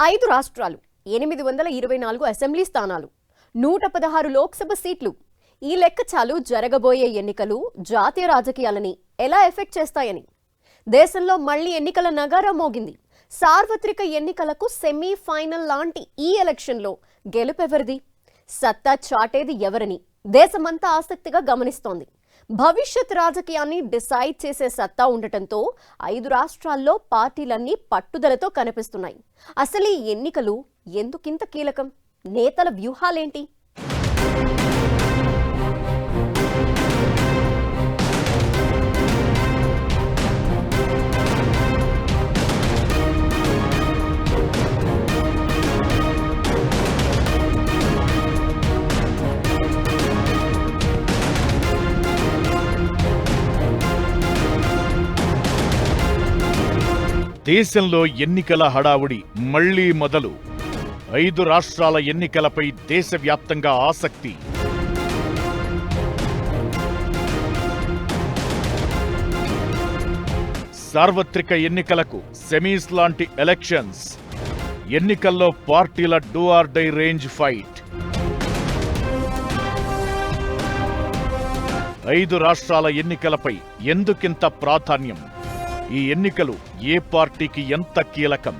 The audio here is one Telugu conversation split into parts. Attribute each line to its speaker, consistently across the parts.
Speaker 1: 5 రాష్ట్రాలు, 824 అసెంబ్లీ స్థానాలు, 116 లోక్సభ సీట్లు. ఈ లెక్క చాలు జరగబోయే ఎన్నికలు జాతీయ రాజకీయాలని ఎలా ఎఫెక్ట్ చేస్తాయని. దేశంలో మళ్లీ ఎన్నికల నగారా మోగింది. సార్వత్రిక ఎన్నికలకు సెమీ ఫైనల్ లాంటి ఈ ఎలక్షన్లో గెలుపెవరిది, సత్తా చాటేది ఎవరని దేశమంతా ఆసక్తిగా గమనిస్తోంది. భవిష్యత్ రాజకీయాన్ని డిసైడ్ చేసే సత్తా ఉండటంతో 5 రాష్ట్రాల్లో పార్టీలన్నీ పట్టుదలతో కనిపిస్తున్నాయి. అసలు ఈ ఎన్నికలు ఎందుకింత కీలకం? నేతల వ్యూహాలేంటి?
Speaker 2: దేశంలో ఎన్నికల హడావుడి మళ్లీ మొదలు. 5 రాష్ట్రాల ఎన్నికలపై దేశవ్యాప్తంగా ఆసక్తి. సార్వత్రిక ఎన్నికలకు సెమీస్ లాంటి ఎలక్షన్స్. ఎన్నికల్లో పార్టీల do or die range fight. 5 రాష్ట్రాల ఎన్నికలపై ఎందుకింత ప్రాధాన్యం? ఈ ఎన్నికలు ఏ పార్టీకి ఎంత కీలకం?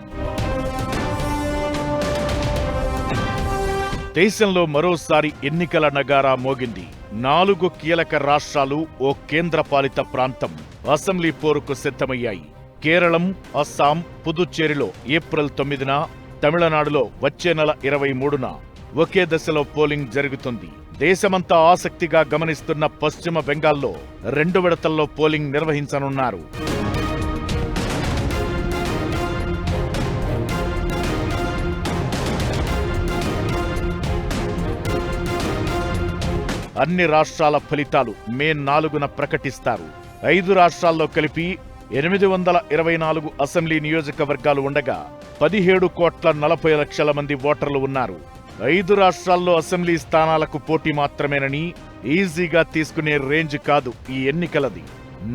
Speaker 2: దేశంలో మరోసారి ఎన్నికల నగారా మోగింది. 4 కీలక రాష్ట్రాలు, ఓ కేంద్రపాలిత ప్రాంతం అసెంబ్లీ పోరుకు సిద్ధమయ్యాయి. కేరళం, అస్సాం, పుదుచ్చేరిలో ఏప్రిల్ 9న, తమిళనాడులో వచ్చే నెల 23న ఒకే దశలో పోలింగ్ జరుగుతుంది. దేశమంతా ఆసక్తిగా గమనిస్తున్న పశ్చిమ బెంగాల్లో 2 విడతల్లో పోలింగ్ నిర్వహించనున్నారు. అన్ని రాష్ట్రాల ఫలితాలు మే 4న ప్రకటిస్తారు. 5 రాష్ట్రాల్లో కలిపి 824 అసెంబ్లీ నియోజకవర్గాలు ఉండగా 17,40,00,000 మంది ఓటర్లు ఉన్నారు. 5 రాష్ట్రాల్లో అసెంబ్లీ స్థానాలకు పోటీ మాత్రమేనని ఈజీగా తీసుకునే రేంజ్ కాదు ఈ ఎన్నికలది.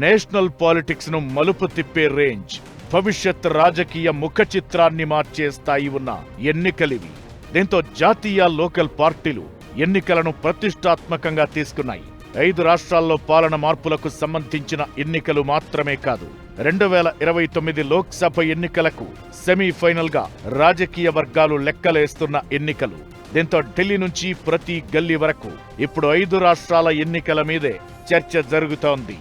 Speaker 2: నేషనల్ పాలిటిక్స్ ను మలుపు తిప్పే రేంజ్. భవిష్యత్ రాజకీయ ముఖ చిత్రాన్ని మార్చే స్థాయి ఉన్న ఎన్నికలివి. దీంతో జాతీయ, లోకల్ పార్టీలు ఎన్నికలను ప్రతిష్టాత్మకంగా తీసుకున్నాయి. 5 రాష్ట్రాల్లో పాలన మార్పులకు సంబంధించిన ఎన్నికలు మాత్రమే కాదు, 2029 లోక్సభ ఎన్నికలకు సెమీఫైనల్ గా రాజకీయ వర్గాలు లెక్కలేస్తున్న ఎన్నికలు. దీంతో ఢిల్లీ నుంచి ప్రతి గల్లీ వరకు ఇప్పుడు 5 రాష్ట్రాల ఎన్నికల మీదే చర్చ జరుగుతోంది.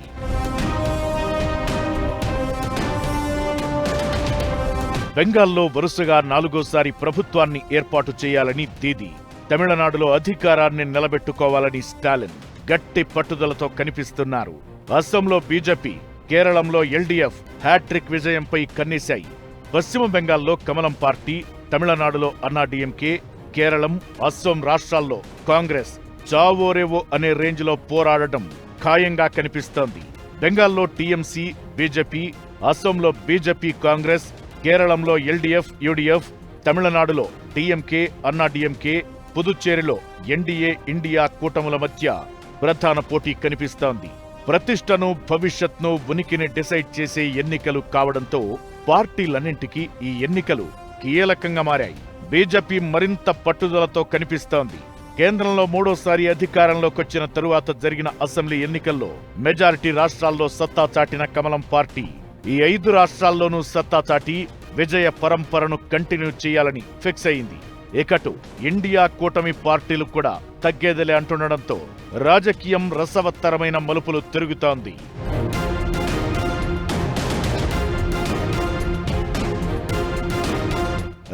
Speaker 2: బెంగాల్లో వరుసగా 4వ ప్రభుత్వాన్ని ఏర్పాటు చేయాలని దీదీ. తమిళనాడులో అధికారాన్ని నిలబెట్టుకోవాలని స్టాలిన్ గట్టి పట్టుదలతో కనిపిస్తున్నారు. అస్సాంలో బీజేపీ, కేరళంలో ఎల్డీఎఫ్ హ్యాట్రిక్ విజయంపై కన్నేశాయి. పశ్చిమ బెంగాల్లో కమలం పార్టీ, తమిళనాడులో అన్నాడీఎంకే, కేరళం, అస్సాం రాష్ట్రాల్లో కాంగ్రెస్ చావోరేవో అనే రేంజ్లో పోరాడటం ఖాయంగా కనిపిస్తోంది. బెంగాల్లో టీఎంసీ, బీజేపీ, అస్సాంలో బీజేపీ కాంగ్రెస్, కేరళంలో ఎల్డీఎఫ్ యూడీఎఫ్, తమిళనాడులో డీఎంకే అన్నాడీఎంకే, పుదుచ్చేరిలో ఎన్డీఏ ఇండియా కూటముల మధ్య ప్రధాన పోటీ కనిపిస్తోంది. ప్రతిష్టను, భవిష్యత్ను, ఉనికిని డిసైడ్ చేసే ఎన్నికలు కావడంతో పార్టీలన్నింటికీ ఈ ఎన్నికలు కీలకంగా మారాయి. బీజేపీ మరింత పట్టుదలతో కనిపిస్తోంది. కేంద్రంలో 3వసారి అధికారంలోకొచ్చిన తరువాత జరిగిన అసెంబ్లీ ఎన్నికల్లో మెజారిటీ రాష్ట్రాల్లో సత్తా చాటిన కమలం పార్టీ ఈ 5 రాష్ట్రాల్లోనూ సత్తా చాటి విజయ పరంపరను కంటిన్యూ చేయాలని ఫిక్స్ అయింది. ఇకటు ఇండియా కూటమి పార్టీలు కూడా తగ్గేదిలే అంటుండడంతో రాజకీయం రసవత్తరమైన మలుపులు తిరుగుతోంది.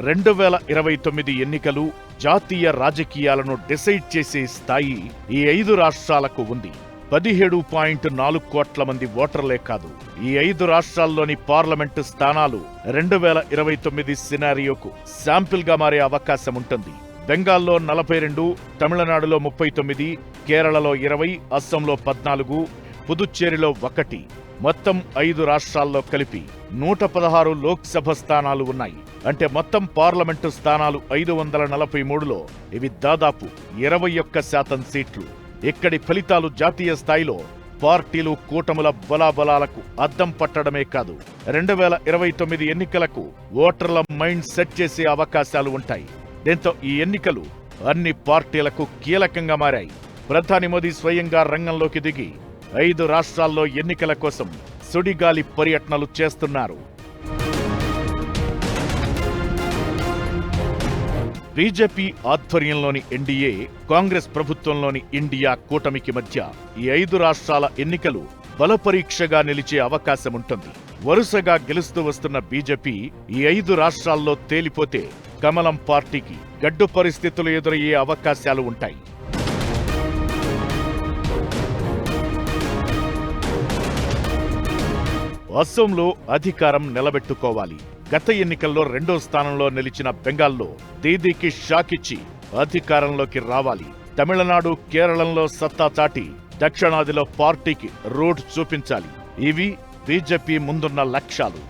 Speaker 2: (2029) ఎన్నికలు జాతీయ రాజకీయాలను డిసైడ్ చేసే స్థాయి ఈ 5 రాష్ట్రాలకు ఉంది. 17.4 కోట్ల మంది ఓటర్లే కాదు, ఈ 5 రాష్ట్రాల్లోని పార్లమెంటు స్థానాలు 2029 సినారియోకు శాంపిల్ గా మారే అవకాశం ఉంటుంది. బెంగాల్లో 42, తమిళనాడులో 39, కేరళలో 20, అస్సాంలో 14, పుదుచ్చేరిలో 1, మొత్తం 5 రాష్ట్రాల్లో కలిపి 116 లోక్సభ స్థానాలు ఉన్నాయి. అంటే మొత్తం పార్లమెంటు స్థానాలు 543లో ఇవి దాదాపు 21% సీట్లు. ఇక్కడి ఫలితాలు జాతీయ స్థాయిలో పార్టీలు కూటముల బలాబలాలకు అద్దం పట్టడమే కాదు 2029 ఎన్నికలకు ఓటర్ల మైండ్ సెట్ చేసే అవకాశాలు ఉంటాయి. దీంతో ఈ ఎన్నికలు అన్ని పార్టీలకు కీలకంగా మారాయి. ప్రధాని మోదీ స్వయంగా రంగంలోకి దిగి 5 రాష్ట్రాల్లో ఎన్నికల కోసం సుడిగాలి పర్యటనలు చేస్తున్నారు. బీజేపీ ఆధ్వర్యంలోని ఎన్డీఏ, కాంగ్రెస్ ప్రభుత్వంలోని ఇండియా కూటమికి మధ్య ఈ 5 రాష్ట్రాల ఎన్నికలు బలపరీక్షగా నిలిచే అవకాశముంటుంది. వరుసగా గెలుస్తూ వస్తున్న బీజేపీ ఈ 5 రాష్ట్రాల్లో తేలిపోతే కమలం పార్టీకి గడ్డు పరిస్థితులు ఎదురయ్యే అవకాశాలు ఉంటాయి. అస్సోంలో అధికారం నిలబెట్టుకోవాలి. గత ఎన్నికల్లో 2వ స్థానంలో నిలిచిన బెంగాల్లో దీదీకి షాక్ ఇచ్చి అధికారంలోకి రావాలి. తమిళనాడు, కేరళంలో సత్తా చాటి దక్షిణాదిలో పార్టీకి రూట్ చూపించాలి. ఇవి బీజేపీ ముందున్న లక్ష్యాలు.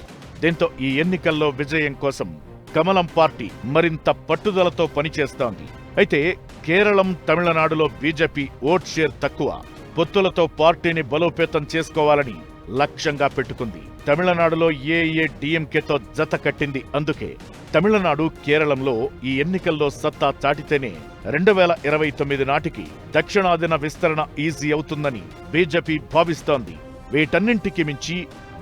Speaker 2: దీంతో ఈ ఎన్నికల్లో విజయం కోసం కమలం పార్టీ మరింత పట్టుదలతో పనిచేస్తోంది. అయితే కేరళం, తమిళనాడులో బీజేపీ ఓట్ షేర్ తక్కువ. పొత్తులతో పార్టీని బలోపేతం చేసుకోవాలని లక్ష్యంగా పెట్టుకుంది. తమిళనాడులో ఏఐఏడీఎంకేతో జత కట్టింది. అందుకే తమిళనాడు, కేరళంలో ఈ ఎన్నికల్లో సత్తా చాటితేనే 2029 నాటికి దక్షిణాదిన విస్తరణ ఈజీ అవుతుందని బీజేపీ భావిస్తోంది. వీటన్నింటికి మించి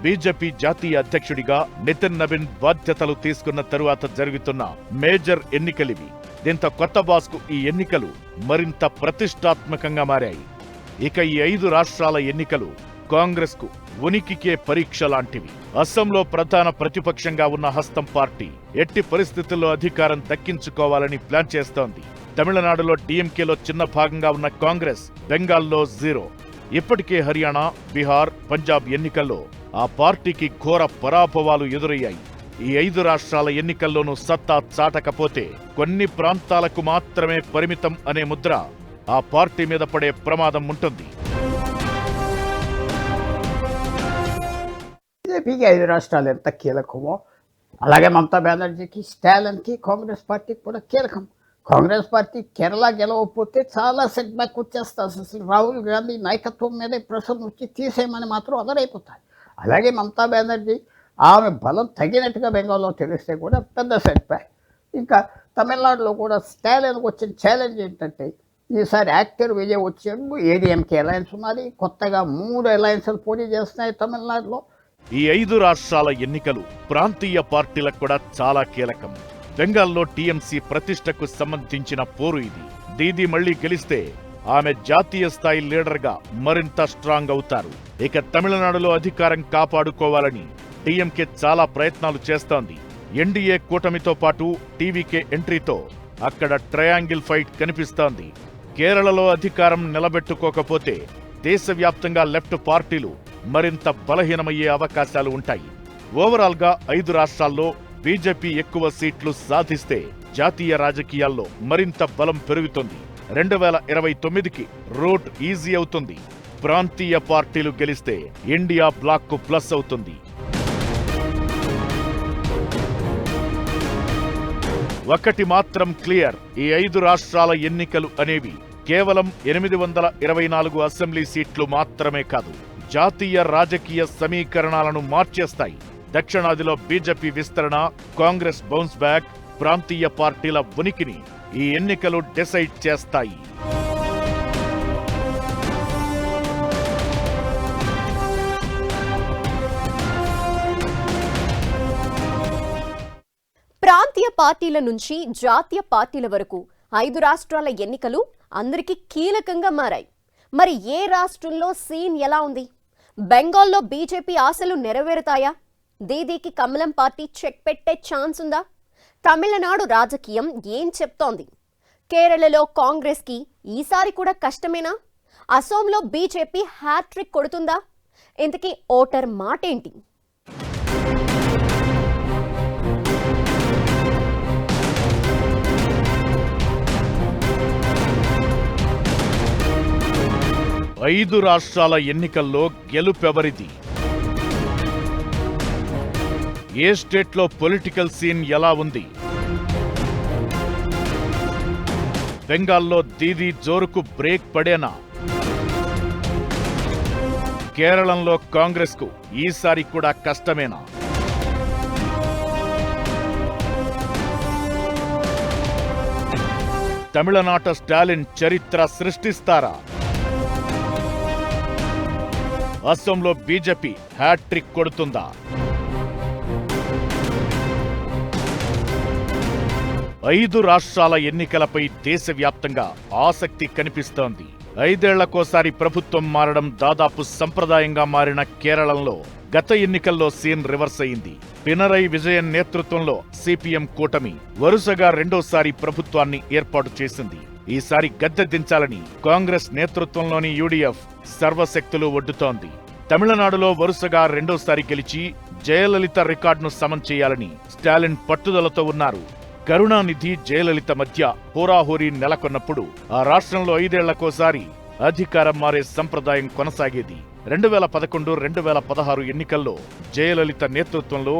Speaker 2: బీజేపీ జాతీయ అధ్యక్షుడిగా నితిన్ నబీన్ బాధ్యతలు తీసుకున్న తరువాత జరుగుతున్న మేజర్ ఎన్నికలివి. దీంతో కొత్త బాస్కు ఈ ఎన్నికలు మరింత ప్రతిష్టాత్మకంగా మారాయి. ఇక ఈ 5 రాష్ట్రాల ఎన్నికలు కాంగ్రెస్ కు ఉనికికే పరీక్ష లాంటివి. అస్సాంలో ప్రధాన ప్రతిపక్షంగా ఉన్న హస్తం పార్టీ ఎట్టి పరిస్థితుల్లో అధికారం దక్కించుకోవాలని ప్లాన్ చేస్తోంది. తమిళనాడులో డీఎంకేలో చిన్న భాగంగా ఉన్న కాంగ్రెస్ బెంగాల్లో 0. ఇప్పటికే హర్యానా, బీహార్, పంజాబ్ ఎన్నికల్లో ఆ పార్టీకి ఘోర పరాభవాలు ఎదురయ్యాయి. ఈ 5 రాష్ట్రాల ఎన్నికల్లోనూ సత్తా చాటకపోతే కొన్ని ప్రాంతాలకు మాత్రమే పరిమితం అనే ముద్ర ఆ పార్టీ మీద పడే ప్రమాదం ఉంటుంది.
Speaker 3: బీజేపీకి 5 రాష్ట్రాలు ఎంత కీలకమో అలాగే మమతా బెనర్జీకి, స్టాలిన్కి, కాంగ్రెస్ పార్టీకి కూడా కీలకం. కాంగ్రెస్ పార్టీ కేరళ గెలవకపోతే చాలా సెట్ బ్యాక్ వచ్చేస్తారు. అసలు రాహుల్ గాంధీ నాయకత్వం మీదే ప్రశ్న వచ్చి తీసేయమని మాత్రం అదరైపోతాయి. అలాగే మమతా బెనర్జీ ఆమె బలం తగినట్టుగా బెంగాల్లో తెలిస్తే కూడా పెద్ద సెట్ బ్యాక్. ఇంకా తమిళనాడులో కూడా స్టాలిన్కి వచ్చిన ఛాలెంజ్ ఏంటంటే ఈసారి యాక్టర్ విజయ్ వచ్చేందుకు ఏడీఎంకే అలయన్స్ ఉన్నది. కొత్తగా 3 అలయన్స్లు పోటీ చేస్తున్నాయి తమిళనాడులో.
Speaker 2: ఈ 5 రాష్ట్రాల ఎన్నికలు ప్రాంతీయ పార్టీలకు కూడా చాలా కీలకం. బెంగాల్లో టీఎంసీ ప్రతిష్టకు సంబంధించిన పోరు ఇది. దీదీ మళ్లీ గెలిస్తే ఆమె జాతీయ స్థాయి లీడర్గా మరింత స్ట్రాంగ్ అవుతారు. ఇక తమిళనాడులో అధికారం కాపాడుకోవాలని టీఎంకే చాలా ప్రయత్నాలు చేస్తోంది. ఎన్డీఏ కూటమితో పాటు టీవీకే ఎంట్రీతో అక్కడ ట్రయాంగిల్ ఫైట్ కనిపిస్తోంది. కేరళలో అధికారం నిలబెట్టుకోకపోతే దేశవ్యాప్తంగా లెఫ్ట్ పార్టీలు మరింత బలహీనమయ్యే అవకాశాలు ఉంటాయి. ఓవరాల్ గా 5 రాష్ట్రాల్లో బీజేపీ ఎక్కువ సీట్లు సాధిస్తే జాతీయ రాజకీయాల్లో మరింత బలం పెరుగుతుంది. 2029కి రూట్ ఈజీ అవుతుంది. ప్రాంతీయ పార్టీలు గెలిస్తే ఇండియా బ్లాక్ కు ప్లస్ అవుతుంది. ఒకటి మాత్రం క్లియర్, ఈ 5 రాష్ట్రాల ఎన్నికలు అనేవి కేవలం 824 అసెంబ్లీ సీట్లు మాత్రమే కాదు, జాతీయ రాజకీయ సమీకరణాలను మార్చేస్తాయి. దక్షిణాదిలో బీజేపీ విస్తరణ, కాంగ్రెస్ బౌన్స్ బ్యాక్, ప్రాంతీయ పార్టీల ఉనికిని ఈ ఎన్నికలు డిసైడ్ చేస్తాయి.
Speaker 1: ప్రాంతీయ పార్టీల నుంచి జాతీయ పార్టీల వరకు 5 రాష్ట్రాల ఎన్నికలు అందరికీ కీలకంగా మారాయి. మరి ఏ రాష్ట్రంలో సీన్ ఎలా ఉంది? బెంగాల్లో బీజేపీ ఆశలు నెరవేరుతాయా? దీదీకి కమలం పార్టీ చెక్ పెట్టే ఛాన్స్ ఉందా? తమిళనాడు రాజకీయం ఏం చెప్తోంది? కేరళలో కాంగ్రెస్ కి ఈసారి కూడా కష్టమేనా? అసోంలో బీజేపీ హ్యాట్రిక్ కొడుతుందా? ఇంతకీ ఓటర్ మాటేంటి?
Speaker 2: ఐదు రాష్ట్రాల ఎన్నికల్లో గెలుపెవరిది? ఏ స్టేట్లో పొలిటికల్ సీన్ ఎలా ఉంది? బెంగాల్లో దీదీ జోరుకు బ్రేక్ పడేనా? కేరళంలో కాంగ్రెస్కు ఈసారి కూడా కష్టమేనా? తమిళనాట స్టాలిన్ చరిత్ర సృష్టిస్తారా? అస్సాంలో బీజేపీ హ్యాట్రిక్ కొడుతుందా? ఐదు రాష్ట్రాల ఎన్నికలపై దేశవ్యాప్తంగా ఆసక్తి కనిపిస్తోంది. 5 ఏళ్లకోసారి ప్రభుత్వం మారడం దాదాపు సంప్రదాయంగా మారిన కేరళంలో గత ఎన్నికల్లో సీన్ రివర్స్ అయింది. పినరై విజయన్ నేతృత్వంలో సిపిఎం కూటమి వరుసగా రెండోసారి ప్రభుత్వాన్ని ఏర్పాటు చేసింది. ఈసారి గద్దె దించాలని కాంగ్రెస్ నేతృత్వంలోని యూడీఎఫ్ సర్వశక్తులు ఒడ్డుతోంది. తమిళనాడులో వరుసగా రెండోసారి గెలిచి జయలలిత రికార్డును సమం చేయాలని స్టాలిన్ పట్టుదలతో ఉన్నారు. కరుణానిధి, జయలలిత మధ్య హోరాహోరీ నెలకొన్నప్పుడు ఆ రాష్ట్రంలో 5 ఏళ్లకోసారి అధికారం మారే సంప్రదాయం కొనసాగేది. 2011, 2016 ఎన్నికల్లో జయలలిత నేతృత్వంలో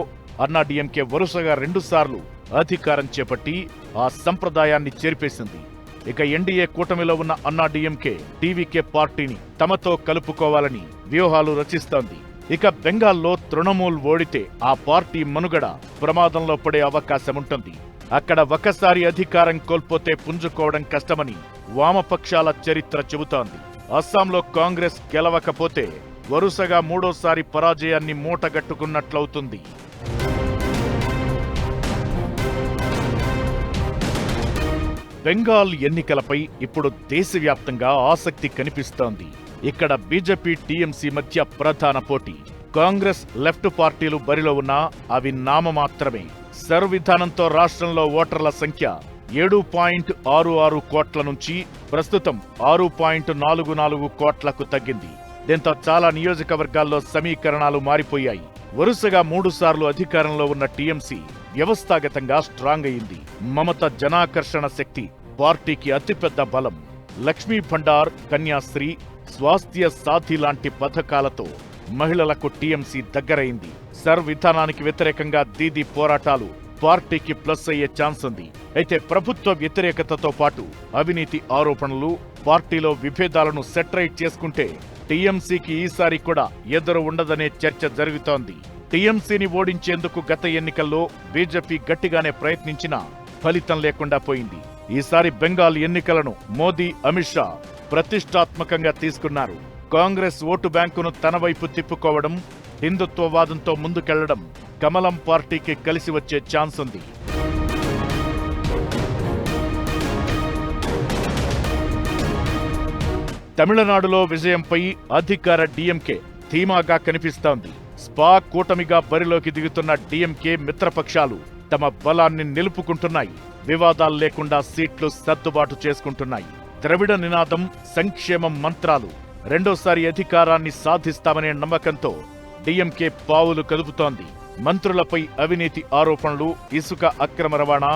Speaker 2: అన్నాడీఎంకే వరుసగా 2 సార్లు అధికారం చేపట్టి ఆ సంప్రదాయాన్ని చెరిపేసింది. ఇక ఎన్డీఏ కూటమిలో ఉన్న అన్నాడీఎంకే టీవీకే పార్టీని తమతో కలుపుకోవాలని వ్యూహాలు రచిస్తోంది. ఇక బెంగాల్లో తృణమూల్ ఓడితే ఆ పార్టీ మనుగడ ప్రమాదంలో పడే అవకాశముంటుంది. అక్కడ ఒకసారి అధికారం కోల్పోతే పుంజుకోవడం కష్టమని వామపక్షాల చరిత్ర చెబుతోంది. అస్సాంలో కాంగ్రెస్ గెలవకపోతే వరుసగా 3వ పరాజయాన్ని మూటగట్టుకున్నట్లవుతుంది. బెంగాల్ ఎన్నికలపై ఇప్పుడు దేశవ్యాప్తంగా ఆసక్తి కనిపిస్తోంది. ఇక్కడ బీజేపీ, టీఎంసీ మధ్య ప్రధాన పోటీ. కాంగ్రెస్, లెఫ్ట్ పార్టీలు బరిలో ఉన్నా అవి నామమాత్రమే. సర్వ్ విధానంతో రాష్ట్రంలో ఓటర్ల సంఖ్య 7.66 కోట్ల నుంచి ప్రస్తుతం 6.44 కోట్లకు తగ్గింది. దీంతో చాలా నియోజకవర్గాల్లో సమీకరణాలు మారిపోయాయి. వరుసగా 3 సార్లు అధికారంలో ఉన్న టీఎంసీ వ్యవస్థాగతంగా స్ట్రాంగ్ అయింది. మమత జనాకర్షణ శక్తి పార్టీకి అతిపెద్ద బలం. లక్ష్మీ భండార్, కన్యాశ్రీ, స్వాస్థ్య సాథి లాంటి పథకాలతో మహిళలకు టీఎంసీ దగ్గరైంది. సర్వ్ విధానానికి వ్యతిరేకంగా దీదీ పోరాటాలు పార్టీకి ప్లస్ అయ్యే ఛాన్స్ ఉంది. అయితే ప్రభుత్వ వ్యతిరేకతతో పాటు అవినీతి ఆరోపణలు, పార్టీలో విభేదాలను సెటరైట్ చేసుకుంటే టీఎంసీకి ఈసారి కూడా ఎదురు ఉండదనే చర్చ జరుగుతోంది. టీఎంసీని ఓడించేందుకు గత ఎన్నికల్లో బీజేపీ గట్టిగానే ప్రయత్నించినా ఫలితం లేకుండా పోయింది. ఈసారి బెంగాల్ ఎన్నికలను మోదీ, అమిత్ షా ప్రతిష్టాత్మకంగా తీసుకున్నారు. కాంగ్రెస్ ఓటు బ్యాంకును తన వైపు తిప్పుకోవడం, హిందుత్వవాదంతో ముందుకెళ్లడం కమలం పార్టీకి కలిసి వచ్చే ఛాన్స్ ఉంది. తమిళనాడులో విజయంపై అధికార డీఎంకే ధీమాగా కనిపిస్తోంది. స్పా కూటమిగా బరిలోకి దిగుతున్న డీఎంకే మిత్రపక్షాలు తమ బలాన్ని నిలుపుకుంటున్నాయి. వివాదాలు లేకుండా సీట్లు సర్దుబాటు చేసుకుంటున్నాయి. ద్రవిడ నినాదం, సంక్షేమం మంత్రాలు రెండోసారి అధికారాన్ని సాధిస్తామనే నమ్మకంతో డీఎంకే పావులు కదుపుతోంది. మంత్రులపై అవినీతి ఆరోపణలు, ఇసుక అక్రమ రవాణా,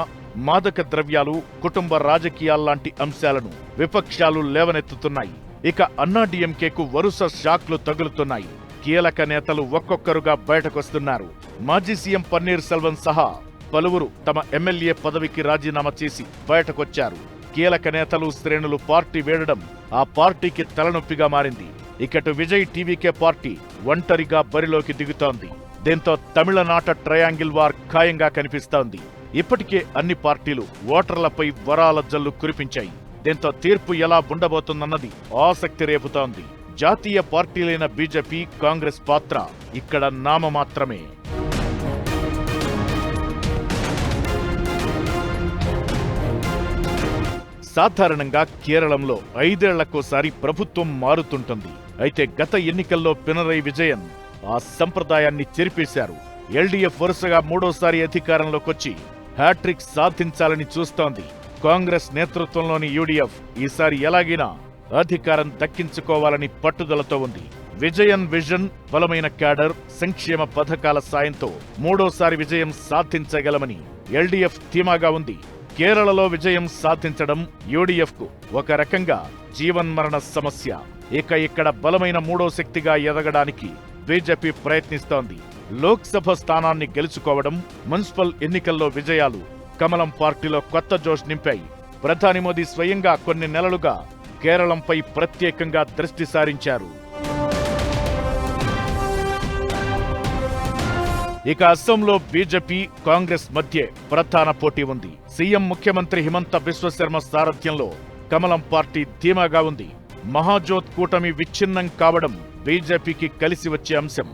Speaker 2: మాదక ద్రవ్యాలు, కుటుంబ రాజకీయాల్లాంటి అంశాలను విపక్షాలు లేవనెత్తుతున్నాయి. ఇక అన్నాడీఎంకేకు వరుస షాక్లు తగులుతున్నాయి. కీలక నేతలు ఒక్కొక్కరుగా బయటకొస్తున్నారు. మాజీ సీఎం పన్నీర్ సెల్వం సహా పలువురు తమ ఎమ్మెల్యే పదవికి రాజీనామా చేసి బయటకొచ్చారు. కీలక నేతలు, శ్రేణులు పార్టీ వీడడం ఆ పార్టీకి తలనొప్పిగా మారింది. ఇకటు విజయ్ టీవీకే పార్టీ ఒంటరిగా బరిలోకి దిగుతోంది. దీంతో తమిళనాట ట్రయాంగిల్ వార్ ఖాయంగా కనిపిస్తోంది. ఇప్పటికే అన్ని పార్టీలు ఓటర్లపై వరాల జల్లు కురిపించాయి. దీంతో తీర్పు ఎలా ఉండబోతుందన్నది ఆసక్తి రేపుతోంది. జాతీయ పార్టీలైన బీజేపీ, కాంగ్రెస్ పాత్ర ఇక్కడ నామమాత్రమే. సాధారణంగా కేరళంలో 5 ఏళ్లకోసారి ప్రభుత్వం మారుతుంటుంది. అయితే గత ఎన్నికల్లో పినరై విజయన్ ఆ సంప్రదాయాన్ని చెరిపేశారు. ఎల్డీఎఫ్ వరుసగా 3వసారి అధికారంలోకొచ్చి హ్యాట్రిక్ సాధించాలని చూస్తోంది. కాంగ్రెస్ నేతృత్వంలోని యూడీఎఫ్ ఈసారి ఎలాగైనా అధికారం దక్కించుకోవాలని పట్టుదలతో ఉంది. విజయన్ విజన్, బలమైన క్యాడర్, సంక్షేమ పథకాల సాయంతో 3వసారి విజయం సాధించగలమని ఎల్డీఎఫ్ ధీమాగా ఉంది. కేరళలో విజయం సాధించడం యూడీఎఫ్ కు ఒక రకంగా జీవన్మరణ సమస్య. ఇక ఇక్కడ బలమైన 3వ శక్తిగా ఎదగడానికి బీజేపీ ప్రయత్నిస్తోంది. లోక్సభ స్థానాన్ని గెలుచుకోవడం, మున్సిపల్ ఎన్నికల్లో విజయాలు కమలం పార్టీలో కొత్త జోష్ నింపాయి. ప్రధాని మోదీ స్వయంగా కొన్ని నెలలుగా కేరళంపై ప్రత్యేకంగా దృష్టి సారించారు. ఇక అస్సాంలో బీజేపీ కాంగ్రెస్ మధ్య ప్రధాన పోటీ ఉంది. సీఎం ముఖ్యమంత్రి హిమంత బిశ్వశర్మ సారథ్యంలో కమలం పార్టీ ధీమాగా ఉంది. మహాజోత్ కూటమి విచ్ఛిన్నం కావడం బీజేపీకి కలిసి వచ్చే అంశం.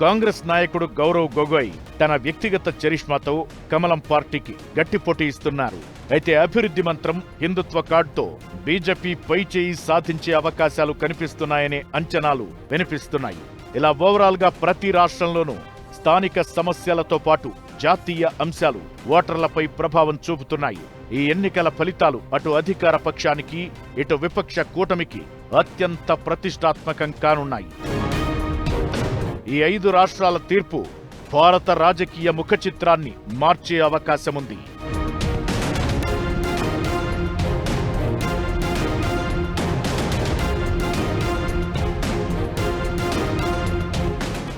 Speaker 2: కాంగ్రెస్ నాయకుడు గౌరవ్ గొగోయ్ తన వ్యక్తిగత చరిష్మాతో కమలం పార్టీకి గట్టి పోటీ ఇస్తున్నారు. అయితే అభివృద్ధి మంత్రం, హిందుత్వ కార్డుతో బీజేపీ పై చేయి సాధించే అవకాశాలు కనిపిస్తున్నాయనే అంచనాలు వినిపిస్తున్నాయి. ఇలా ఓవరాల్ గా ప్రతి రాష్ట్రంలోనూ స్థానిక సమస్యలతో పాటు జాతీయ అంశాలు ఓటర్లపై ప్రభావం చూపుతున్నాయి. ఈ ఎన్నికల ఫలితాలు అటు అధికార పక్షానికి, ఇటు విపక్ష కూటమికి అత్యంత ప్రతిష్టాత్మకం కానున్నాయి. ఈ 5 రాష్ట్రాల తీర్పు భారత రాజకీయ ముఖచిత్రాన్ని మార్చే అవకాశముంది.